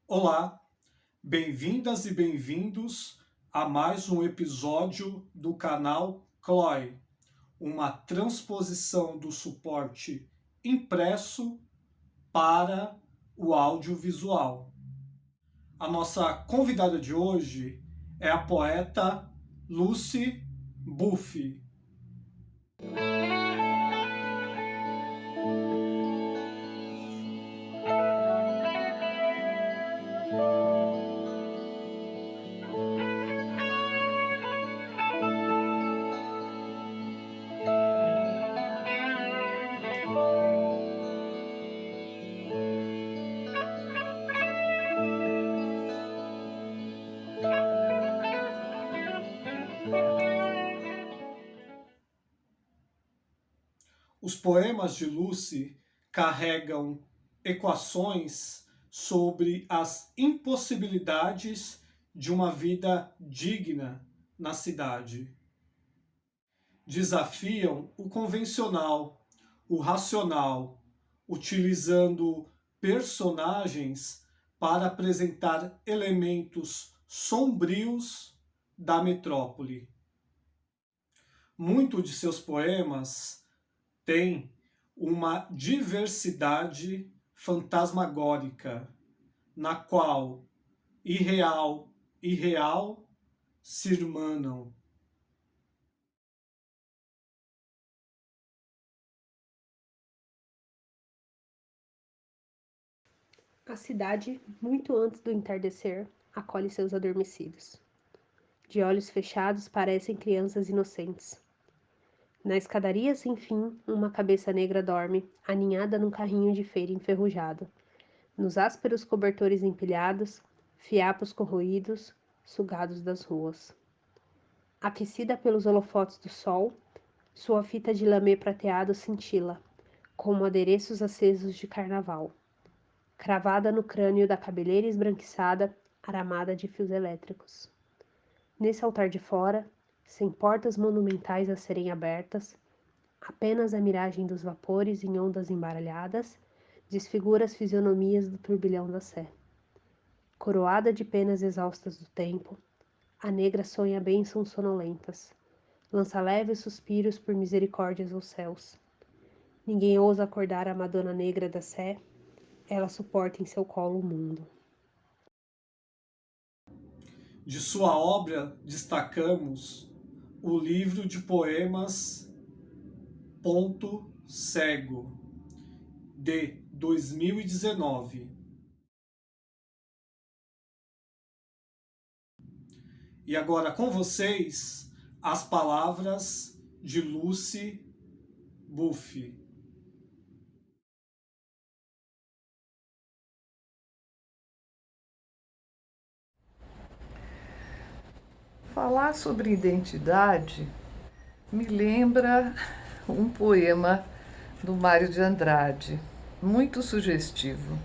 Olá, bem-vindas e bem-vindos a mais um episódio do canal CLOI, uma transposição do suporte impresso para o audiovisual. A nossa convidada de hoje é a poeta Lucy Buffy. Os poemas de Lucy carregam equações sobre as impossibilidades de uma vida digna na cidade. Desafiam o convencional, o racional, utilizando personagens para apresentar elementos sombrios da metrópole. Muitos de seus poemas tem uma diversidade fantasmagórica, na qual irreal e real se irmanam. A cidade, muito antes do entardecer, acolhe seus adormecidos. De olhos fechados parecem crianças inocentes. Na escadaria sem fim, uma cabeça negra dorme, aninhada num carrinho de feira enferrujado. Nos ásperos cobertores empilhados, fiapos corroídos, sugados das ruas. Aquecida pelos holofotes do sol, sua fita de lamê prateado cintila, como adereços acesos de carnaval. Cravada no crânio da cabeleira esbranquiçada, aramada de fios elétricos. Nesse altar de fora, sem portas monumentais a serem abertas, apenas a miragem dos vapores em ondas embaralhadas desfigura as fisionomias do turbilhão da Sé. Coroada de penas exaustas do tempo, a negra sonha bênçãos sonolentas, lança leves suspiros por misericórdias aos céus. Ninguém ousa acordar a Madonna Negra da Sé, ela suporta em seu colo o mundo. De sua obra destacamos o livro de poemas Ponto Cego, de 2019. E agora com vocês, as palavras de Lucy Buffy. Falar sobre identidade me lembra um poema do Mário de Andrade, muito sugestivo.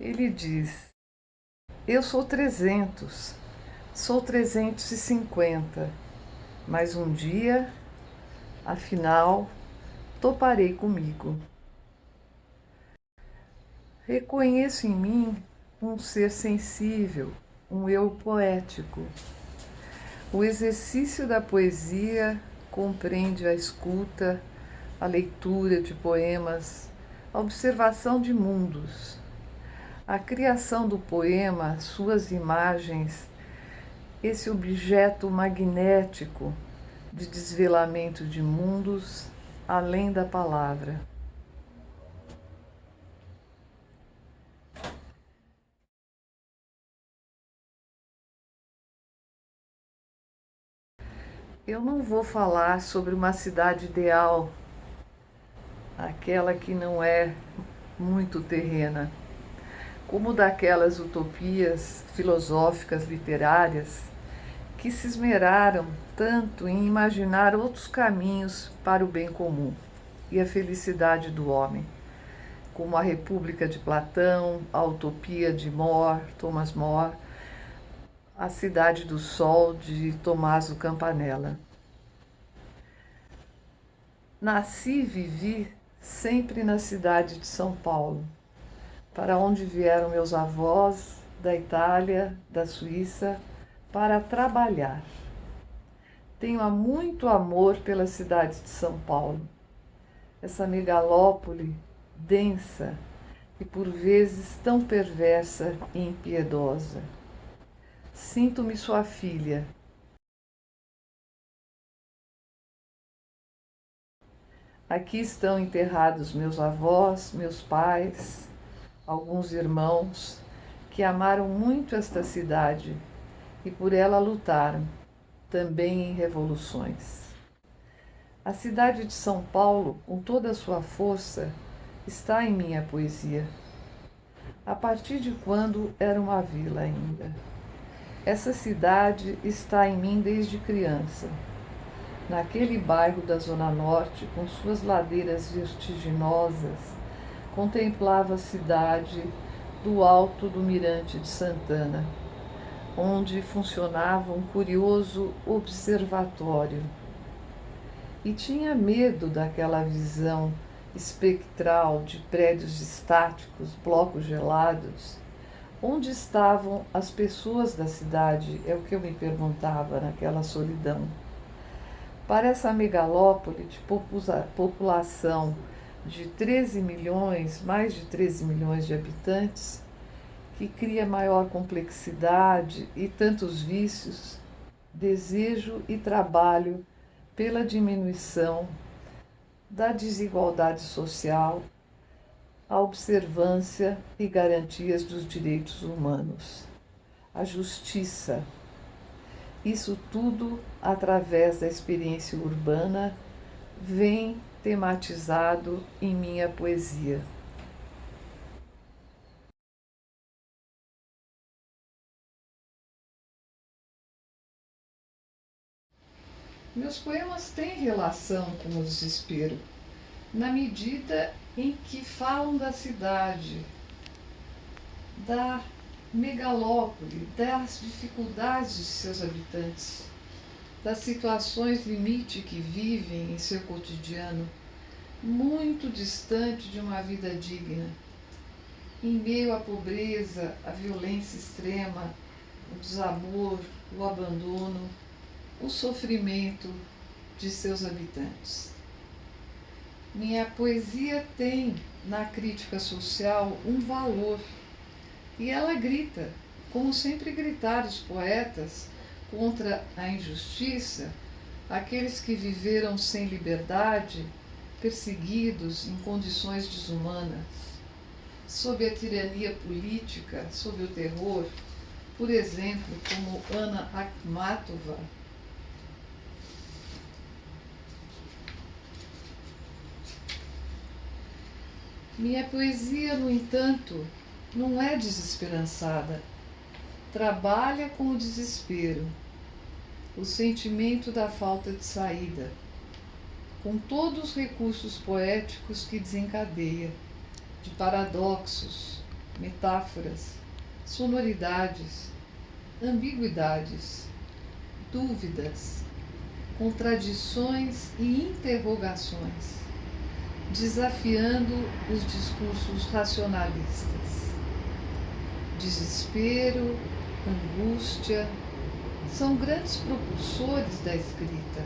Ele diz: eu sou 300, sou 350, mas um dia, afinal, toparei comigo. Reconheço em mim um ser sensível, um eu poético. O exercício da poesia compreende a escuta, a leitura de poemas, a observação de mundos. A criação do poema, suas imagens, esse objeto magnético de desvelamento de mundos além da palavra. Eu não vou falar sobre uma cidade ideal, aquela que não é muito terrena, como daquelas utopias filosóficas literárias que se esmeraram tanto em imaginar outros caminhos para o bem comum e a felicidade do homem, como a República de Platão, a Utopia de Thomas More, a Cidade do Sol de Tommaso Campanella. Nasci e vivi sempre na cidade de São Paulo, para onde vieram meus avós da Itália, da Suíça, para trabalhar. Tenho muito amor pela cidade de São Paulo, essa megalópole densa e por vezes tão perversa e impiedosa. Sinto-me sua filha. Aqui estão enterrados meus avós, meus pais, alguns irmãos que amaram muito esta cidade e por ela lutaram, também em revoluções. A cidade de São Paulo, com toda a sua força, está em minha poesia. A partir de quando era uma vila ainda. Essa cidade está em mim desde criança. Naquele bairro da Zona Norte, com suas ladeiras vertiginosas, contemplava a cidade do alto do Mirante de Santana, onde funcionava um curioso observatório. E tinha medo daquela visão espectral de prédios estáticos, blocos gelados. Onde estavam as pessoas da cidade? É o que eu me perguntava naquela solidão. Para essa megalópole de população de 13 milhões, mais de 13 milhões de habitantes, que cria maior complexidade e tantos vícios, desejo e trabalho pela diminuição da desigualdade social, a observância e garantias dos direitos humanos, a justiça. Isso tudo, através da experiência urbana, vem tematizado em minha poesia. Meus poemas têm relação com o desespero, na medida em que falam da cidade, da megalópole, das dificuldades de seus habitantes, das situações limite que vivem em seu cotidiano, muito distante de uma vida digna, em meio à pobreza, à violência extrema, o desamor, o abandono, o sofrimento de seus habitantes. Minha poesia tem, na crítica social, um valor, e ela grita, como sempre gritaram os poetas, contra a injustiça, aqueles que viveram sem liberdade, perseguidos em condições desumanas, sob a tirania política, sob o terror, por exemplo, como Anna Akhmatova. Minha poesia, no entanto, não é desesperançada. Trabalha com o desespero, o sentimento da falta de saída, com todos os recursos poéticos que desencadeia, de paradoxos, metáforas, sonoridades, ambiguidades, dúvidas, contradições e interrogações, desafiando os discursos racionalistas. Desespero, angústia, são grandes propulsores da escrita.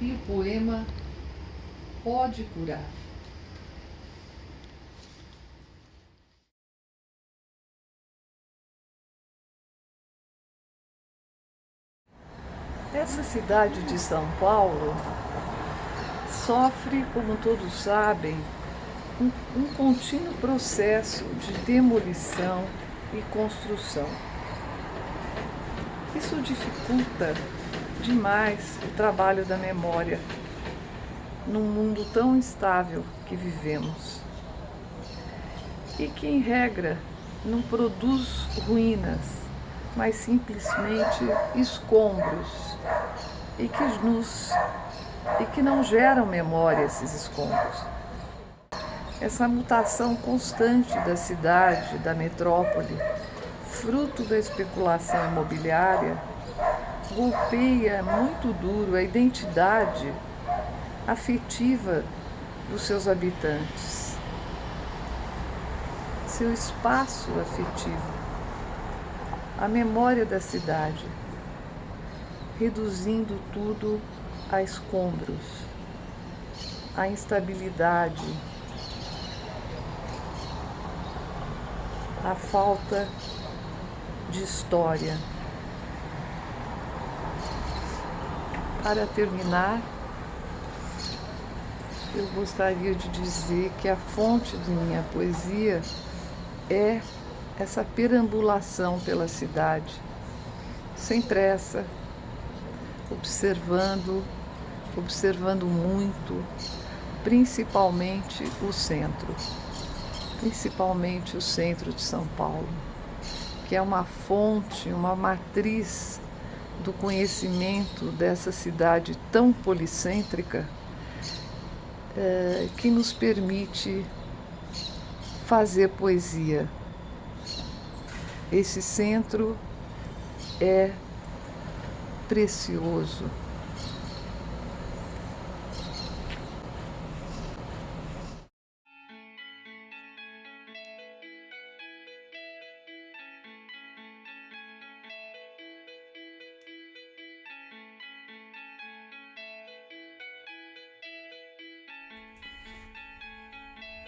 E o poema pode curar. Essa cidade de São Paulo sofre, como todos sabem, um contínuo processo de demolição e construção. Isso dificulta demais o trabalho da memória num mundo tão instável que vivemos e que, em regra, não produz ruínas, mas simplesmente escombros e que não geram memória esses escombros. Essa mutação constante da cidade, da metrópole, fruto da especulação imobiliária, golpeia muito duro a identidade afetiva dos seus habitantes, seu espaço afetivo, a memória da cidade, reduzindo tudo a escombros, a instabilidade, a falta de história. Para terminar, eu gostaria de dizer que a fonte de minha poesia é essa perambulação pela cidade, sem pressa, observando muito, principalmente o centro de São Paulo, que é uma fonte, uma matriz do conhecimento dessa cidade tão policêntrica, que nos permite fazer poesia. Esse centro é precioso.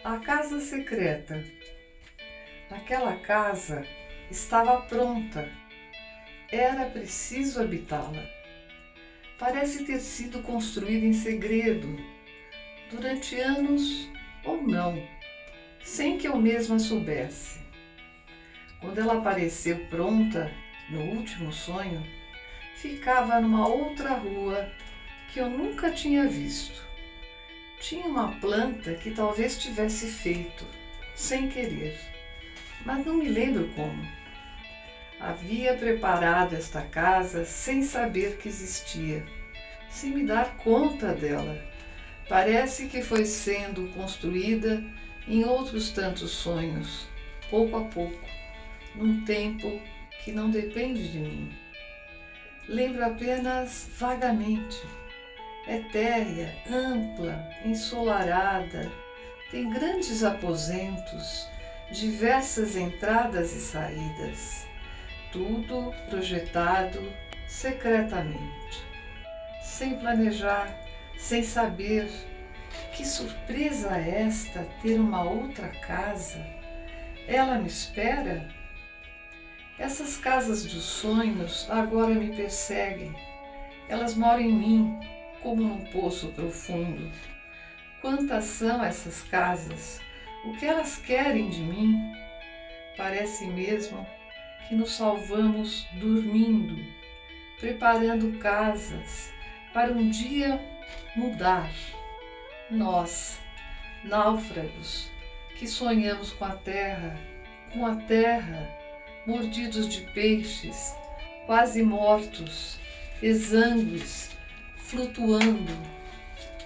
A casa secreta. Aquela casa estava pronta. Era preciso habitá-la. Parece ter sido construída em segredo, durante anos ou não, sem que eu mesma soubesse. Quando ela apareceu pronta, no último sonho, ficava numa outra rua que eu nunca tinha visto. Tinha uma planta que talvez tivesse feito, sem querer, mas não me lembro como. Havia preparado esta casa sem saber que existia, sem me dar conta dela. Parece que foi sendo construída em outros tantos sonhos, pouco a pouco, num tempo que não depende de mim. Lembro apenas vagamente. É térrea, ampla, ensolarada, tem grandes aposentos, diversas entradas e saídas, tudo projetado secretamente, sem planejar, sem saber. Que surpresa esta ter uma outra casa? Ela me espera? Essas casas dos sonhos agora me perseguem, elas moram em mim, como num poço profundo. Quantas são essas casas? O que elas querem de mim? Parece mesmo que nos salvamos dormindo, preparando casas para um dia mudar. Nós, náufragos, que sonhamos com a terra, mordidos de peixes, quase mortos, exangües, flutuando,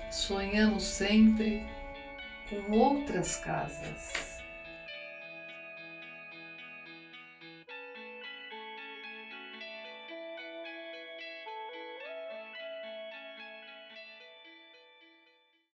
sonhamos sempre com outras casas.